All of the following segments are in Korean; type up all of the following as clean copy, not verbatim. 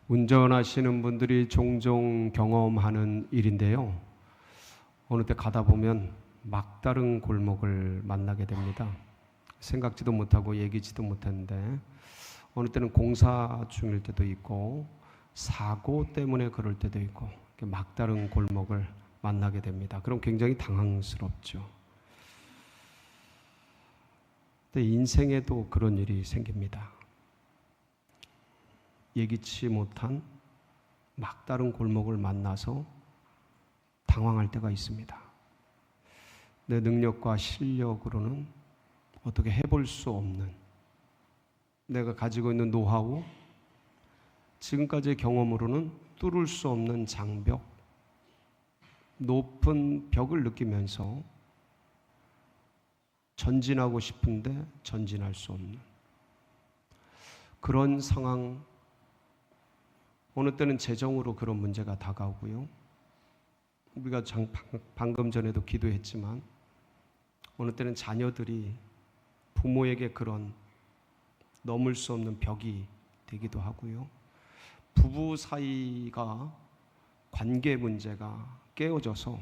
운전하시는 분들이 종종 경험하는 일인데요. 어느 때 가다 보면 막다른 골목을 만나게 됩니다. 생각지도 못하고 얘기지도 못했는데 어느 때는 공사 중일 때도 있고 사고 때문에 그럴 때도 있고 막다른 골목을 만나게 됩니다. 그럼 굉장히 당황스럽죠. 근데 인생에도 그런 일이 생깁니다. 예기치 못한 막다른 골목을 만나서 당황할 때가 있습니다. 내 능력과 실력으로는 어떻게 해볼 수 없는, 내가 가지고 있는 노하우, 지금까지의 경험으로는 뚫을 수 없는 장벽, 높은 벽을 느끼면서 전진하고 싶은데 전진할 수 없는 그런 상황. 어느 때는 재정으로 그런 문제가 다가오고요. 우리가 방금 전에도 기도했지만 어느 때는 자녀들이 부모에게 그런 넘을 수 없는 벽이 되기도 하고요. 부부 사이가 관계 문제가 깨어져서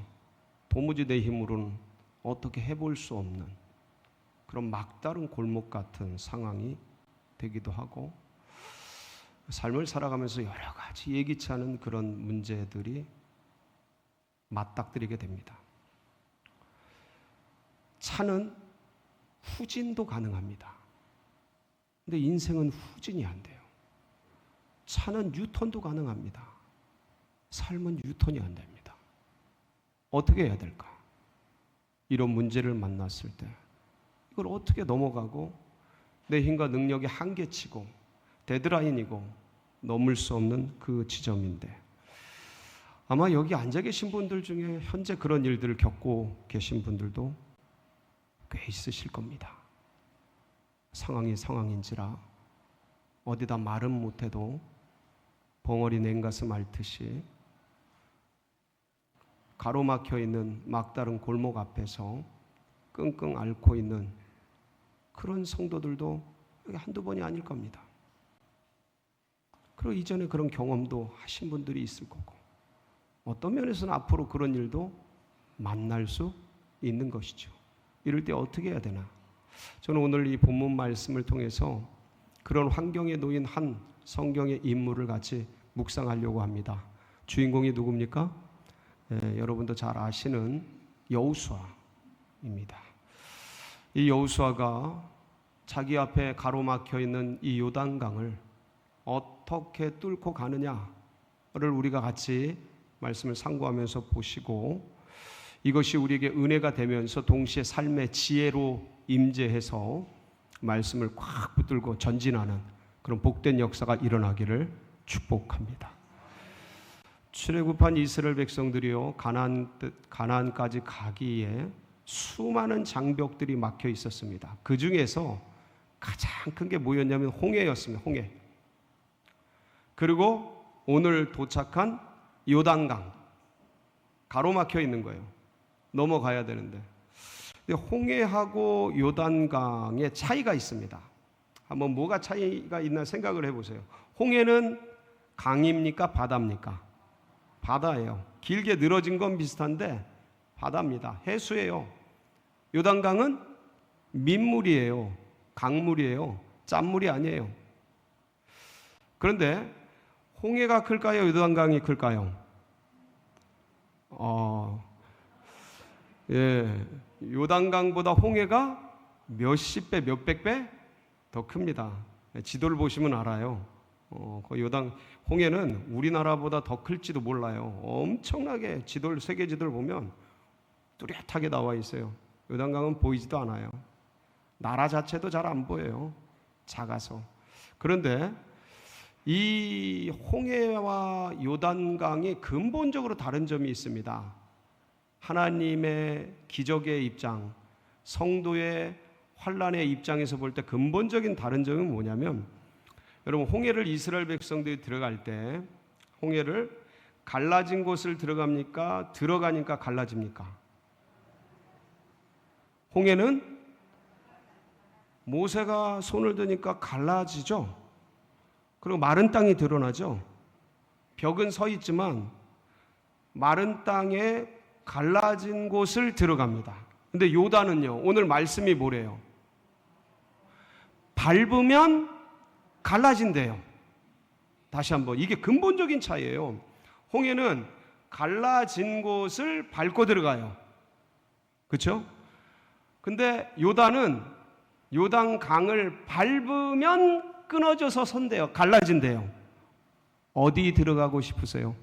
도무지 내 힘으로는 어떻게 해볼 수 없는 그런 막다른 골목 같은 상황이 되기도 하고, 삶을 살아가면서 여러 가지 예기치 않은 그런 문제들이 맞닥뜨리게 됩니다. 차는 후진도 가능합니다. 근데 인생은 후진이 안 돼요. 차는 유턴도 가능합니다. 삶은 유턴이 안 됩니다. 어떻게 해야 될까? 이런 문제를 만났을 때 이걸 어떻게 넘어가고 내 힘과 능력이 한계치고 데드라인이고 넘을 수 없는 그 지점인데, 아마 여기 앉아 계신 분들 중에 현재 그런 일들을 겪고 계신 분들도 꽤 있으실 겁니다. 상황이 상황인지라 어디다 말은 못해도 벙어리 냉가슴 앓듯이 가로막혀 있는 막다른 골목 앞에서 끙끙 앓고 있는 그런 성도들도 한두 번이 아닐 겁니다. 그리고 이전에 그런 경험도 하신 분들이 있을 거고, 어떤 면에서는 앞으로 그런 일도 만날 수 있는 것이죠. 이럴 때 어떻게 해야 되나? 저는 오늘 이 본문 말씀을 통해서 그런 환경에 놓인 한 성경의 인물을 같이 묵상하려고 합니다. 주인공이 누굽니까? 여러분도 잘 아시는 여호수아입니다. 이 여호수아가 자기 앞에 가로막혀 있는 이 요단강을 어떻게 뚫고 가느냐를 우리가 같이 말씀을 상고하면서 보시고, 이것이 우리에게 은혜가 되면서 동시에 삶의 지혜로 임재해서 말씀을 꽉 붙들고 전진하는 그런 복된 역사가 일어나기를 축복합니다. 출애굽한 이스라엘 백성들이요, 가나안까지 가기에 수많은 장벽들이 막혀 있었습니다. 그 중에서 가장 큰 게 뭐였냐면 홍해였습니다. 홍해. 그리고 오늘 도착한 요단강, 가로막혀 있는 거예요. 넘어가야 되는데. 근데 홍해하고 요단강의 차이가 있습니다. 한번 뭐가 차이가 있나 생각을 해보세요. 홍해는 강입니까? 바다입니까? 바다예요. 길게 늘어진 건 비슷한데 바다입니다. 해수예요. 요단강은 민물이에요. 강물이에요. 짠물이 아니에요. 그런데 홍해가 클까요? 요단강이 클까요? 요단강보다 홍해가 몇십 배, 몇백 배 더 큽니다. 지도를 보시면 알아요. 홍해는 우리나라보다 더 클지도 몰라요. 엄청나게 세계 지도를 보면 뚜렷하게 나와 있어요. 요단강은 보이지도 않아요. 나라 자체도 잘 안 보여요. 작아서. 그런데 이 홍해와 요단강이 근본적으로 다른 점이 있습니다. 하나님의 기적의 입장, 성도의 환난의 입장에서 볼 때 근본적인 다른 점은 뭐냐면, 여러분, 홍해를 이스라엘 백성들이 들어갈 때 홍해를 갈라진 곳을 들어가니까 갈라집니까? 홍해는 모세가 손을 드니까 갈라지죠. 그리고 마른 땅이 드러나죠. 벽은 서 있지만 마른 땅에 갈라진 곳을 들어갑니다. 근데 요단은요, 오늘 말씀이 뭐래요? 밟으면 갈라진대요. 다시 한번, 이게 근본적인 차이예요. 홍해는 갈라진 곳을 밟고 들어가요. 그렇죠? 근데 요단은 요단 강을 밟으면 끊어져서 선대요. 갈라진대요. 어디 들어가고 싶으세요?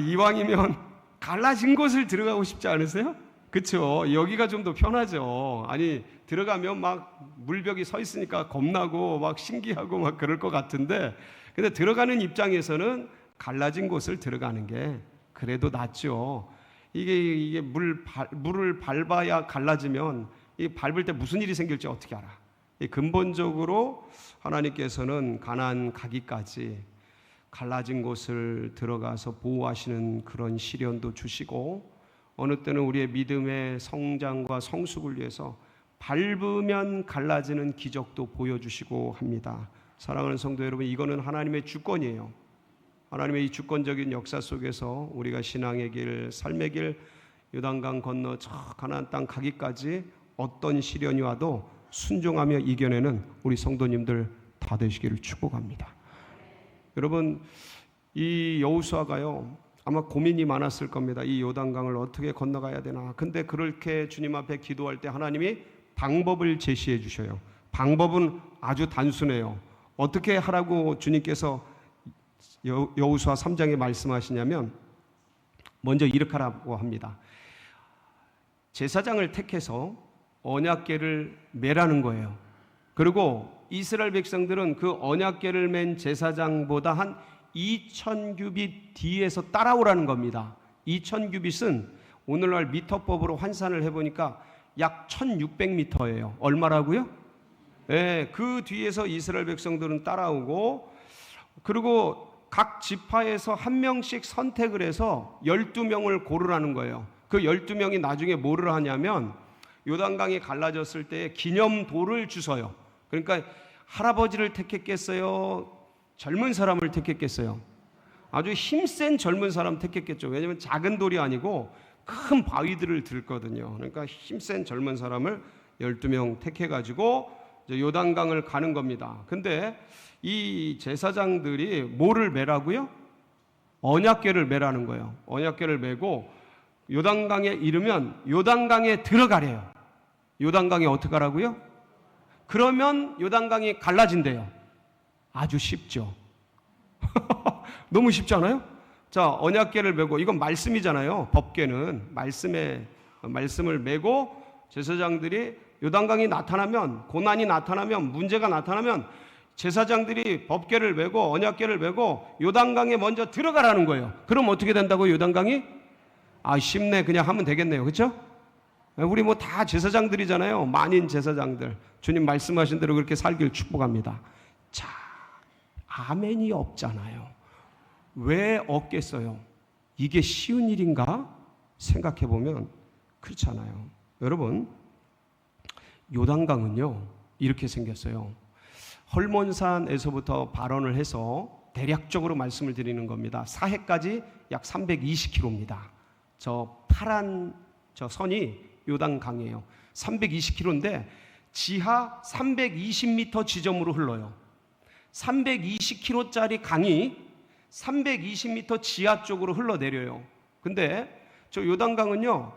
이왕이면 갈라진 곳을 들어가고 싶지 않으세요? 그렇죠? 여기가 좀 더 편하죠. 아니, 들어가면 막 물벽이 서 있으니까 겁나고 막 신기하고 막 그럴 것 같은데, 근데 들어가는 입장에서는 갈라진 곳을 들어가는 게 그래도 낫죠. 이게 물을 밟아야 갈라지면 이 밟을 때 무슨 일이 생길지 어떻게 알아? 근본적으로 하나님께서는 가나안 가기까지 갈라진 곳을 들어가서 보호하시는 그런 시련도 주시고, 어느 때는 우리의 믿음의 성장과 성숙을 위해서 밟으면 갈라지는 기적도 보여주시고 합니다. 사랑하는 성도 여러분, 이거는 하나님의 주권이에요. 하나님의 이 주권적인 역사 속에서 우리가 신앙의 길, 삶의 길, 요단강 건너 저 가나안 땅 가기까지 어떤 시련이 와도 순종하며 이겨내는 우리 성도님들 다 되시기를 축복합니다. 여러분, 이 여호수아가요, 아마 고민이 많았을 겁니다. 이 요단강을 어떻게 건너가야 되나. 근데 그렇게 주님 앞에 기도할 때 하나님이 방법을 제시해 주셔요. 방법은 아주 단순해요. 어떻게 하라고 주님께서 여호수아 3장에 말씀하시냐면, 먼저 이렇게 하라고 합니다. 제사장을 택해서 언약궤를 매라는 거예요. 그리고 이스라엘 백성들은 그 언약궤를 맨 제사장보다 한 2000규빗 뒤에서 따라오라는 겁니다. 2000규빗은 오늘날 미터법으로 환산을 해보니까 약 1600m예요. 얼마라고요? 네, 그 뒤에서 이스라엘 백성들은 따라오고, 그리고 각 지파에서 한 명씩 선택을 해서 12명을 고르라는 거예요. 그 12명이 나중에 뭐를 하냐면 요단강이 갈라졌을 때 기념돌을 주서요. 그러니까 할아버지를 택했겠어요? 젊은 사람을 택했겠어요? 아주 힘센 젊은 사람 택했겠죠. 왜냐하면 작은 돌이 아니고 큰 바위들을 들거든요. 그러니까 힘센 젊은 사람을 12명 택해가지고 요단강을 가는 겁니다. 근데 이 제사장들이 뭐를 매라고요? 언약궤를 매라는 거예요. 언약궤를 매고 요단강에 이르면 요단강에 들어가래요. 요단강에 어떻게 하라고요? 그러면 요단강이 갈라진대요. 아주 쉽죠. 너무 쉽지 않아요? 자, 언약궤를 메고, 이건 말씀이잖아요. 법궤는 말씀을 메고 제사장들이 요단강이 나타나면, 고난이 나타나면, 문제가 나타나면 제사장들이 법궤를 메고 언약궤를 메고 요단강에 먼저 들어가라는 거예요. 그럼 어떻게 된다고? 요단강이? 쉽네. 그냥 하면 되겠네요. 그렇죠? 우리 뭐 다 제사장들이잖아요. 만인 제사장들. 주님 말씀하신 대로 그렇게 살길 축복합니다. 자, 아멘이 없잖아요. 왜 없겠어요? 이게 쉬운 일인가? 생각해 보면 그렇잖아요. 여러분, 요단강은요 이렇게 생겼어요. 헐몬산에서부터 발원을 해서 대략적으로 말씀을 드리는 겁니다. 사해까지 약 320km입니다. 저 파란 저 선이 요단강이에요. 320km인데 지하 320m 지점으로 흘러요. 320km짜리 강이 320m 지하 쪽으로 흘러내려요. 근데 저 요단강은요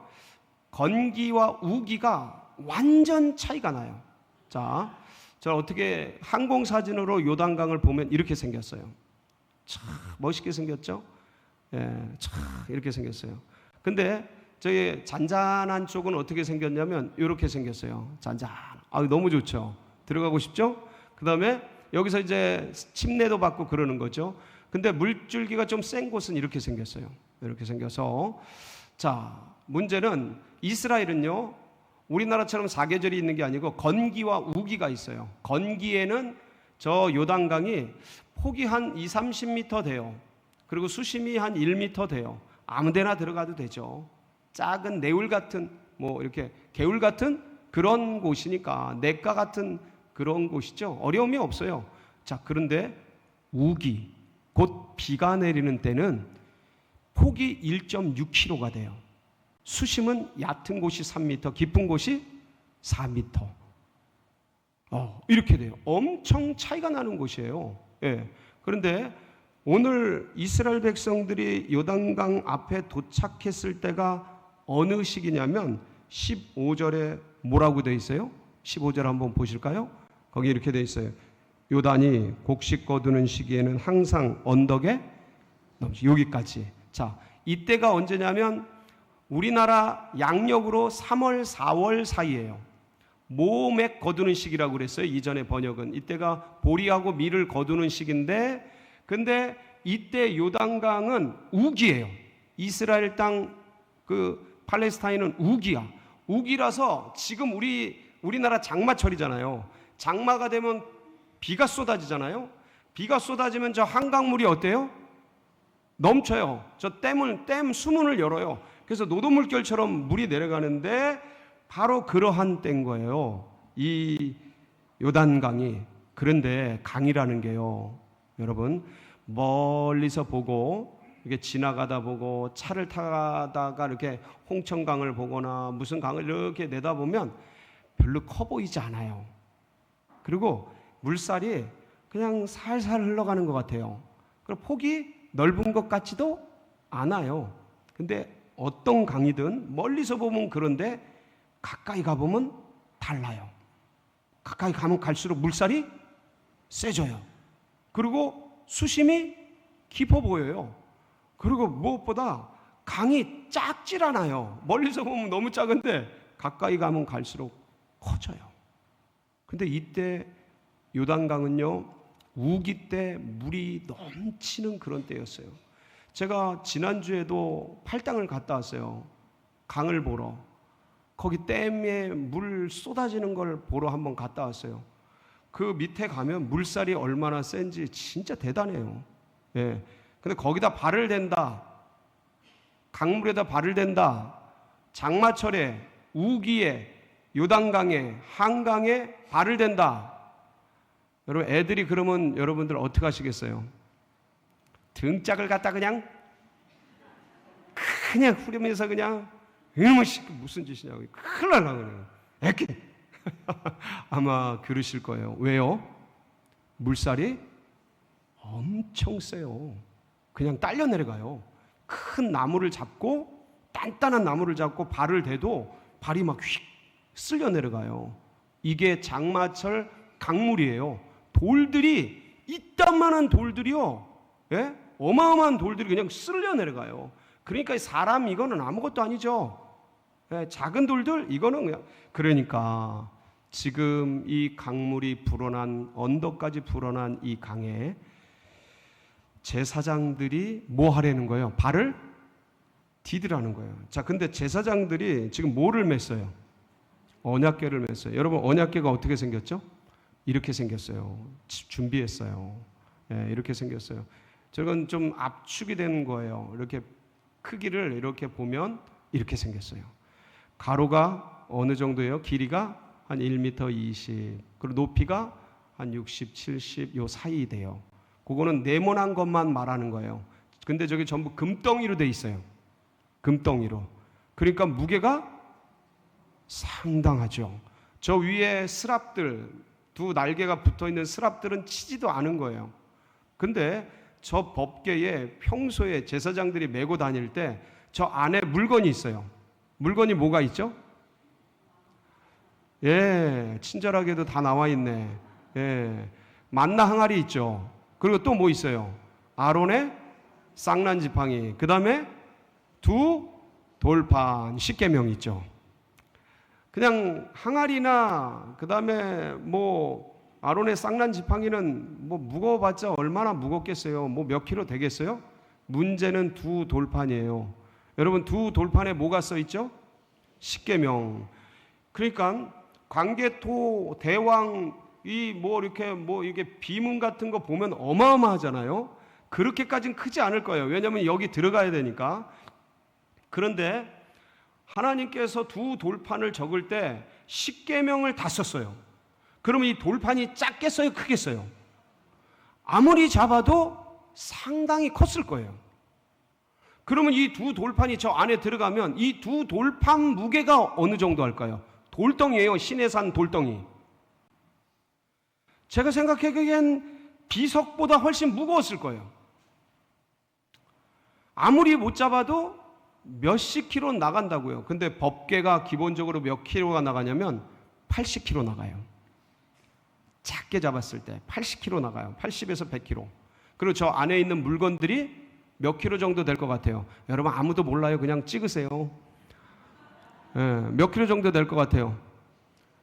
건기와 우기가 완전 차이가 나요. 자, 저 어떻게 항공사진으로 요단강을 보면 이렇게 생겼어요. 참 멋있게 생겼죠? 예, 참 이렇게 생겼어요. 근데 저기 잔잔한 쪽은 어떻게 생겼냐면 이렇게 생겼어요. 잔잔. 너무 좋죠. 들어가고 싶죠? 그 다음에 여기서 이제 침례도 받고 그러는 거죠. 근데 물줄기가 좀 센 곳은 이렇게 생겼어요. 이렇게 생겨서, 자, 문제는 이스라엘은요 우리나라처럼 사계절이 있는 게 아니고 건기와 우기가 있어요. 건기에는 저 요단강이 폭이 한 20-30m 돼요. 그리고 수심이 한 1m 돼요. 아무데나 들어가도 되죠. 작은 내울 같은 뭐 이렇게 개울 같은 그런 곳이니까, 냇가 같은 그런 곳이죠. 어려움이 없어요. 자, 그런데 우기, 곧 비가 내리는 때는 폭이 1.6km가 돼요. 수심은 얕은 곳이 3m, 깊은 곳이 4m. 이렇게 돼요. 엄청 차이가 나는 곳이에요. 예. 그런데 오늘 이스라엘 백성들이 요단강 앞에 도착했을 때가 어느 시기냐면 15절에 뭐라고 되어 있어요? 15절 한번 보실까요? 거기 이렇게 되어 있어요. 요단이 곡식 거두는 시기에는 항상 언덕에 넘치. 여기까지. 자, 이때가 언제냐면 우리나라 양력으로 3월, 4월 사이예요. 모맥 거두는 시기라고 그랬어요. 이전에 번역은. 이때가 보리하고 밀을 거두는 시기인데, 근데 이때 요단강은 우기예요. 이스라엘 땅 팔레스타인은 우기야. 우기라서 지금 우리나라 장마철이잖아요. 장마가 되면 비가 쏟아지잖아요. 비가 쏟아지면 저 한강물이 어때요? 넘쳐요. 저 댐 수문을 열어요. 그래서 노도물결처럼 물이 내려가는데 바로 그러한 때인 거예요. 이 요단강이. 그런데 강이라는 게요, 여러분, 멀리서 보고 이렇게 지나가다 보고 차를 타다가 이렇게 홍천강을 보거나 무슨 강을 이렇게 내다보면 별로 커 보이지 않아요. 그리고 물살이 그냥 살살 흘러가는 것 같아요. 그리고 폭이 넓은 것 같지도 않아요. 근데 어떤 강이든 멀리서 보면 그런데 가까이 가보면 달라요. 가까이 가면 갈수록 물살이 세져요. 그리고 수심이 깊어 보여요. 그리고 무엇보다 강이 작질 않아요. 멀리서 보면 너무 작은데 가까이 가면 갈수록 커져요. 근데 이때 요단강은요, 우기 때 물이 넘치는 그런 때였어요. 제가 지난주에도 팔당을 갔다 왔어요. 강을 보러. 거기 댐에 물 쏟아지는 걸 보러 한번 갔다 왔어요. 그 밑에 가면 물살이 얼마나 센지 진짜 대단해요. 예. 근데 거기다 발을 댄다, 강물에다 발을 댄다, 장마철에 우기에 요단강에 한강에 발을 댄다. 여러분, 애들이 그러면 여러분들 어떻게 하시겠어요? 등짝을 갖다 그냥 후리면서 그냥 이놈의 무슨 짓이냐고, 큰일 날라고 그래요. 애끼 아마 그러실 거예요. 왜요? 물살이 엄청 세요. 그냥 딸려 내려가요. 큰 나무를 잡고, 단단한 나무를 잡고 발을 대도 발이 막 휙 쓸려 내려가요. 이게 장마철 강물이에요. 돌들이, 이딴만한 돌들이요, 예? 어마어마한 돌들이 그냥 쓸려 내려가요. 그러니까 사람 이거는 아무것도 아니죠. 예, 작은 돌들 이거는 그냥. 그러니까 지금 이 강물이 불어난, 언덕까지 불어난 이 강에 제사장들이 뭐 하려는 거예요? 발을 디드라는 거예요. 자, 근데 제사장들이 지금 뭐를 맸어요? 언약궤를 맸어요. 여러분, 언약궤가 어떻게 생겼죠? 이렇게 생겼어요. 준비했어요. 예, 이렇게 생겼어요. 저건 좀 압축이 된 거예요. 이렇게 크기를 이렇게 보면 이렇게 생겼어요. 가로가 어느 정도예요? 길이가 한 1m 20, 그리고 높이가 한 60, 70 요 사이 돼요. 그거는 네모난 것만 말하는 거예요. 근데 저게 전부 금덩이로 돼 있어요. 금덩이로. 그러니까 무게가 상당하죠. 저 위에 스랍들, 두 날개가 붙어 있는 스랍들은 치지도 않은 거예요. 근데 저 법궤에 평소에 제사장들이 메고 다닐 때 저 안에 물건이 있어요. 물건이 뭐가 있죠? 예, 친절하게도 다 나와 있네. 예, 만나 항아리 있죠. 그리고 또 뭐 있어요? 아론의 쌍난 지팡이. 그 다음에 두 돌판, 십계명 있죠. 그냥 항아리나 그 다음에 뭐 아론의 쌍난 지팡이는 뭐 무거워봤자 얼마나 무겁겠어요? 뭐 몇 킬로 되겠어요? 문제는 두 돌판이에요. 여러분, 두 돌판에 뭐가 써 있죠? 십계명. 그러니까 광개토 대왕 이 뭐 이렇게 뭐 이게 비문 같은 거 보면 어마어마하잖아요. 그렇게까지는 크지 않을 거예요. 왜냐하면 여기 들어가야 되니까. 그런데 하나님께서 두 돌판을 적을 때 십계명을 다 썼어요. 그러면 이 돌판이 작겠어요, 크겠어요? 아무리 잡아도 상당히 컸을 거예요. 그러면 이 두 돌판이 저 안에 들어가면 이 두 돌판 무게가 어느 정도 할까요? 돌덩이에요. 시내산 돌덩이. 제가 생각하기엔 비석보다 훨씬 무거웠을 거예요. 아무리 못 잡아도 몇십 킬로 나간다고요. 근데 법궤가 기본적으로 몇 킬로가 나가냐면 80킬로 나가요. 작게 잡았을 때 80킬로 나가요. 80에서 100킬로. 그리고 저 안에 있는 물건들이 몇 킬로 정도 될 것 같아요? 여러분 아무도 몰라요. 그냥 찍으세요. 몇 킬로 정도 될 것 같아요?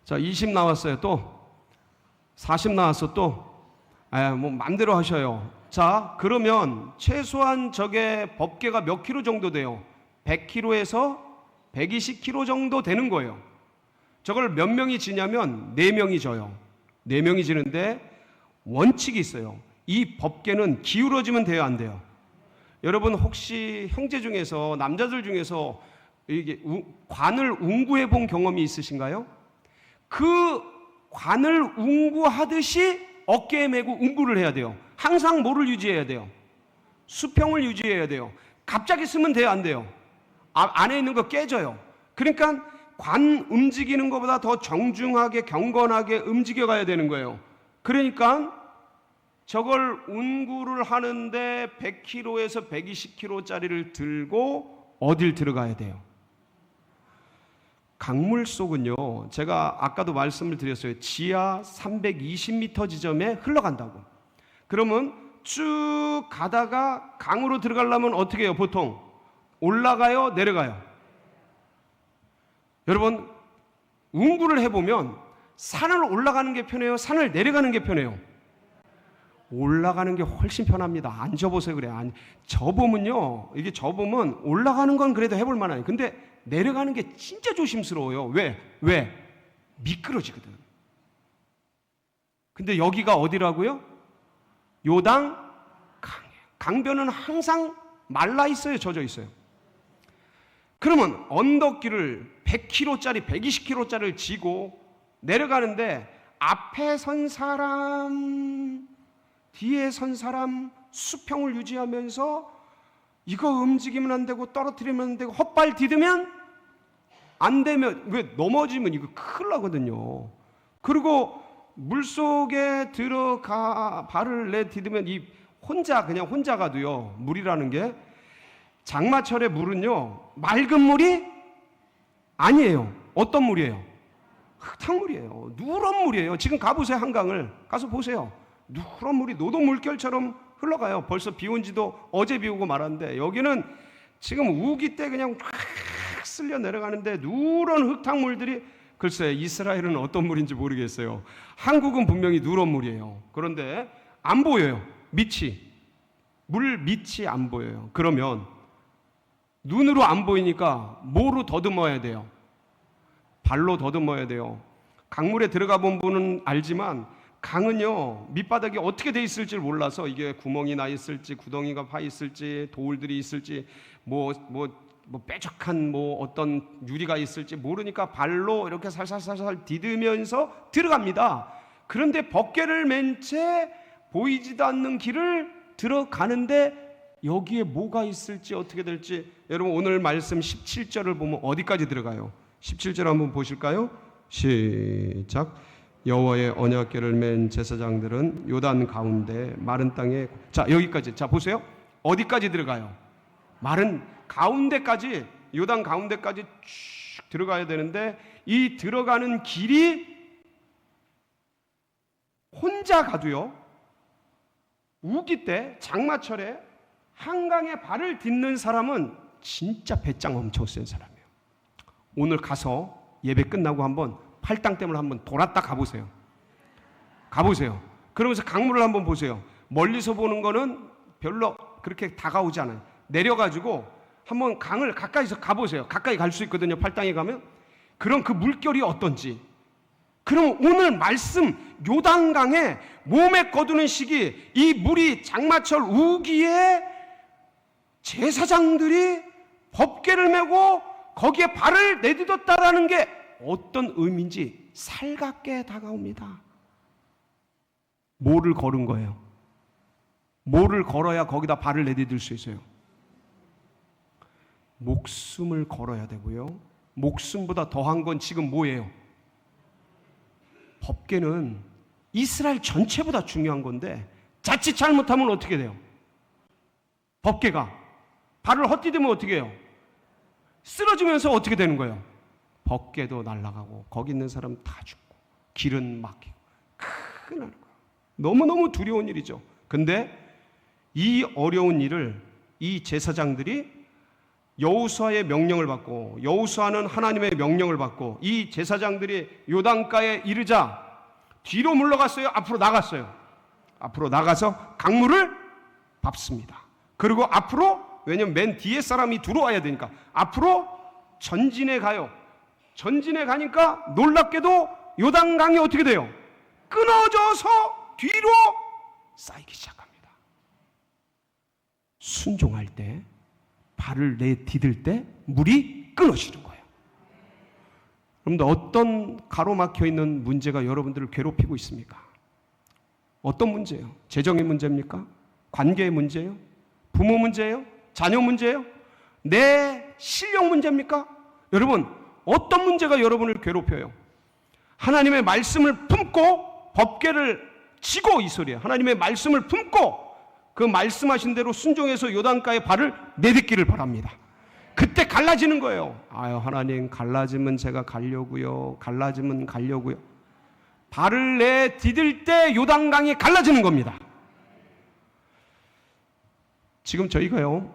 자, 20 나왔어요. 또 40 나왔어. 또 뭐 맘대로 하셔요. 자, 그러면 최소한 저게 법궤가 몇 킬로 정도 돼요? 100킬로에서 120킬로 정도 되는 거예요. 저걸 몇 명이 지냐면 4명이 져요. 4명이 지는데 원칙이 있어요. 이 법궤는 기울어지면 돼요, 안 돼요? 여러분 혹시 형제 중에서, 남자들 중에서 이게 관을 웅구해 본 경험이 있으신가요? 그 관을 웅구하듯이 어깨에 메고 웅구를 해야 돼요. 항상 뭐를 유지해야 돼요? 수평을 유지해야 돼요. 갑자기 쓰면 돼요, 안 돼요? 안에 있는 거 깨져요. 그러니까 관 움직이는 것보다 더 정중하게 경건하게 움직여 가야 되는 거예요. 그러니까 저걸 운구를 하는데 100kg에서 120kg짜리를 들고 어딜 들어가야 돼요? 강물 속은요, 제가 아까도 말씀을 드렸어요. 지하 320m 지점에 흘러간다고. 그러면 쭉 가다가 강으로 들어가려면 어떻게 해요? 보통 올라가요, 내려가요? 여러분 운구를 해보면 산을 올라가는 게 편해요? 산을 내려가는 게 편해요? 올라가는 게 훨씬 편합니다. 안 접어서 그래. 접으면요, 이게 접으면 올라가는 건 그래도 해볼 만해요. 근데 내려가는 게 진짜 조심스러워요. 왜? 미끄러지거든. 근데 여기가 어디라고요? 요당 강이에요. 강변은 항상 말라 있어요, 젖어 있어요. 그러면 언덕길을 100km짜리 120km짜리를 지고 내려가는데 앞에 선 사람, 뒤에 선 사람 수평을 유지하면서 이거 움직이면 안 되고 떨어뜨리면 안 되고 헛발 디디면 안 되면, 왜 넘어지면 이거 큰일 나거든요. 그리고 물속에 들어가 발을 내디디면 이 그냥 혼자 가도요, 물이라는 게 장마철의 물은요 맑은 물이 아니에요. 어떤 물이에요? 흙탕물이에요. 누런 물이에요. 지금 가보세요. 한강을 가서 보세요. 누런 물이 노도 물결처럼 흘러가요. 벌써 비 온 지도 어제 비 오고 말았는데 여기는 지금 우기 때 그냥 확 쓸려 내려가는데 누런 흙탕물들이, 글쎄 이스라엘은 어떤 물인지 모르겠어요. 한국은 분명히 누런 물이에요. 그런데 안 보여요. 물 밑이 안 보여요. 그러면 눈으로 안 보이니까 뭐로 더듬어야 돼요? 발로 더듬어야 돼요. 강물에 들어가 본 분은 알지만 강은요 밑바닥이 어떻게 돼 있을지 몰라서 이게 구멍이 나 있을지 구덩이가 파 있을지 돌들이 있을지 뭐 뾰족한 어떤 유리가 있을지 모르니까 발로 이렇게 살살살살 디디면서 들어갑니다. 그런데 법궤를 맨 채 보이지도 않는 길을 들어가는데 여기에 뭐가 있을지 어떻게 될지, 여러분 오늘 말씀 17절을 보면 어디까지 들어가요? 17절 한번 보실까요? 시작. 여호와의 언약궤를 맨 제사장들은 요단 가운데 마른 땅에, 자 여기까지, 자 보세요. 어디까지 들어가요? 마른 가운데까지, 요단 가운데까지 쭉 들어가야 되는데 이 들어가는 길이 혼자 가도요, 우기 때 장마철에 한강에 발을 딛는 사람은 진짜 배짱 엄청 센 사람이에요. 오늘 가서 예배 끝나고 한번 팔당댐을 한번 돌았다 가보세요. 그러면서 강물을 한번 보세요. 멀리서 보는 거는 별로 그렇게 다가오지 않아요. 내려가지고 한번 강을 가까이서 가보세요. 가까이 갈 수 있거든요. 팔당에 가면. 그럼 그 물결이 어떤지. 그럼 오늘 말씀 요단강에 몸에 거두는 시기, 이 물이 장마철 우기에 제사장들이 법궤를 메고 거기에 발을 내딛었다라는 게 어떤 의미인지 살갑게 다가옵니다. 뭐를 걸은 거예요? 뭐를 걸어야 거기다 발을 내디딜 수 있어요? 목숨을 걸어야 되고요. 목숨보다 더한 건 지금 뭐예요? 법궤는 이스라엘 전체보다 중요한 건데 자칫 잘못하면 어떻게 돼요? 법궤가 발을 헛디디면 어떻게 해요? 쓰러지면서 어떻게 되는 거예요? 법궤도 날아가고 거기 있는 사람 다 죽고 길은 막히고 큰일 나는 거예요. 너무너무 두려운 일이죠. 근데 이 어려운 일을 이 제사장들이 여호수아의 명령을 받고, 여호수아는 하나님의 명령을 받고, 이 제사장들이 요단가에 이르자 뒤로 물러갔어요? 앞으로 나갔어요? 앞으로 나가서 강물을 밟습니다. 그리고 앞으로, 왜냐면 맨 뒤에 사람이 들어와야 되니까 앞으로 전진해 가요. 전진해 가니까 놀랍게도 요단강이 어떻게 돼요? 끊어져서 뒤로 쌓이기 시작합니다. 순종할 때, 발을 내디딜 때 물이 끊어지는 거예요. 여러분들, 어떤 가로막혀 있는 문제가 여러분들을 괴롭히고 있습니까? 어떤 문제예요? 재정의 문제입니까? 관계의 문제예요? 부모 문제예요? 자녀 문제예요? 내 실력 문제입니까? 여러분, 어떤 문제가 여러분을 괴롭혀요? 하나님의 말씀을 품고 법궤를 지고, 이 소리예요. 하나님의 말씀을 품고 그 말씀하신 대로 순종해서 요단가에 발을 내딛기를 바랍니다. 그때 갈라지는 거예요. 아유, 하나님, 갈라지면 제가 가려고요. 갈라지면 가려고요. 발을 내디딜 때 요단강이 갈라지는 겁니다. 지금 저희가요,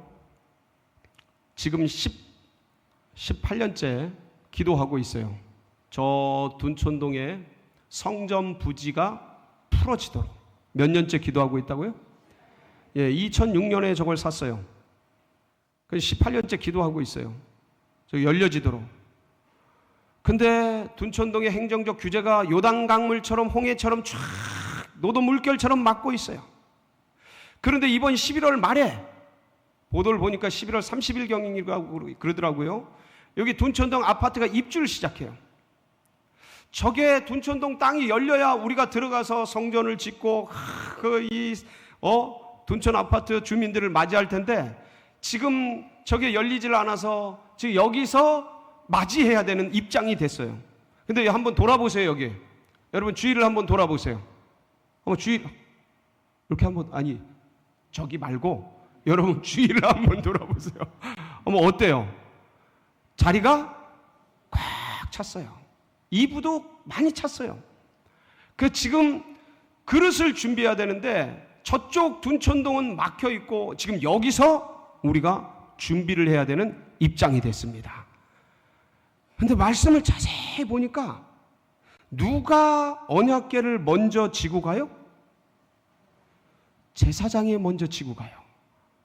지금 18년째 기도하고 있어요. 저 둔촌동에 성전 부지가 풀어지도록. 몇 년째 기도하고 있다고요? 예, 2006년에 저걸 샀어요. 그래서 18년째 기도하고 있어요. 저 열려지도록. 근데 둔촌동의 행정적 규제가 요단강물처럼 홍해처럼 쫙 노도 물결처럼 막고 있어요. 그런데 이번 11월 말에 보도를 보니까 11월 30일경이라고 그러더라고요. 여기 둔촌동 아파트가 입주를 시작해요. 저게 둔촌동 땅이 열려야 우리가 들어가서 성전을 짓고 둔촌 아파트 주민들을 맞이할 텐데 지금 저게 열리질 않아서 지금 여기서 맞이해야 되는 입장이 됐어요. 근데 한번 돌아보세요. 여기 여러분 주위를 한번 돌아보세요. 한번 주위 이렇게 한번, 아니 저기 말고 여러분 주위를 한번 돌아보세요. 어머, 어때요? 자리가 꽉 찼어요. 이부도 많이 찼어요. 그 지금 그릇을 준비해야 되는데 저쪽 둔촌동은 막혀 있고 지금 여기서 우리가 준비를 해야 되는 입장이 됐습니다. 그런데 말씀을 자세히 보니까 누가 언약궤를 먼저 지고 가요? 제사장이 먼저 지고 가요.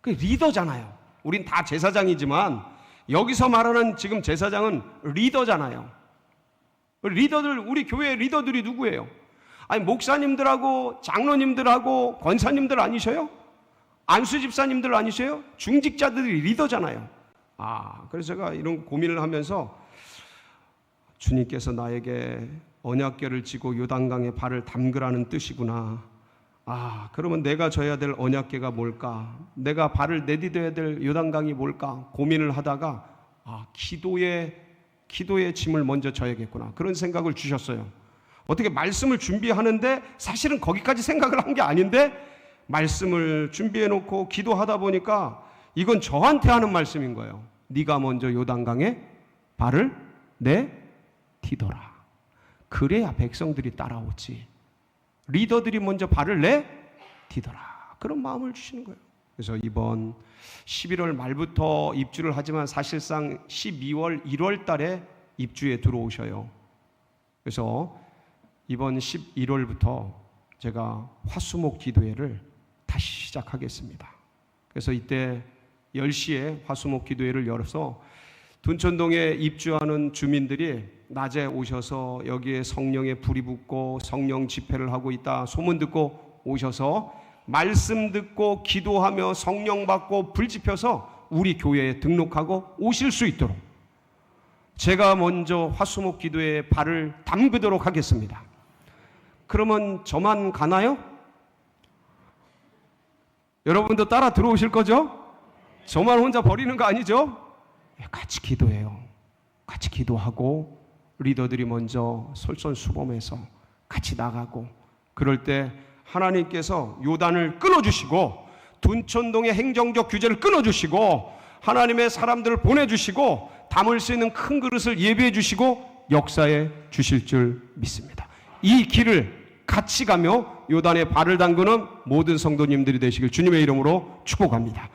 그 리더잖아요. 우린 다 제사장이지만 여기서 말하는 지금 제사장은 리더잖아요. 리더들, 우리 교회 리더들이 누구예요? 아니, 목사님들하고 장로님들하고 권사님들 아니셔요? 안수 집사님들 아니셔요? 중직자들이 리더잖아요. 그래서 제가 이런 고민을 하면서 주님께서 나에게 언약궤를 지고 요단강에 발을 담그라는 뜻이구나. 그러면 내가 져야 될 언약궤가 뭘까? 내가 발을 내디뎌야 될 요단강이 뭘까? 고민을 하다가 기도의 짐을 먼저 져야겠구나. 그런 생각을 주셨어요. 어떻게 말씀을 준비하는데 사실은 거기까지 생각을 한 게 아닌데 말씀을 준비해 놓고 기도하다 보니까 이건 저한테 하는 말씀인 거예요. 네가 먼저 요단강에 발을 내디뎌라. 그래야 백성들이 따라오지. 리더들이 먼저 발을 내디뎌라. 그런 마음을 주시는 거예요. 그래서 이번 11월 말부터 입주를 하지만 사실상 12월, 1월 달에 입주에 들어오셔요. 그래서 이번 11월부터 제가 화수목 기도회를 다시 시작하겠습니다. 그래서 이때 10시에 화수목 기도회를 열어서 둔촌동에 입주하는 주민들이 낮에 오셔서 여기에 성령의 불이 붙고 성령 집회를 하고 있다 소문 듣고 오셔서 말씀 듣고 기도하며 성령 받고 불 지펴서 우리 교회에 등록하고 오실 수 있도록 제가 먼저 화수목 기도에 발을 담그도록 하겠습니다. 그러면 저만 가나요? 여러분도 따라 들어오실 거죠? 저만 혼자 버리는 거 아니죠? 같이 기도해요. 같이 기도하고 리더들이 먼저 솔선수범해서 같이 나가고, 그럴 때 하나님께서 요단을 끊어주시고 둔촌동의 행정적 규제를 끊어주시고 하나님의 사람들을 보내주시고 담을 수 있는 큰 그릇을 예비해 주시고 역사해 주실 줄 믿습니다. 이 길을 같이 가며 요단에 발을 담그는 모든 성도님들이 되시길 주님의 이름으로 축복합니다.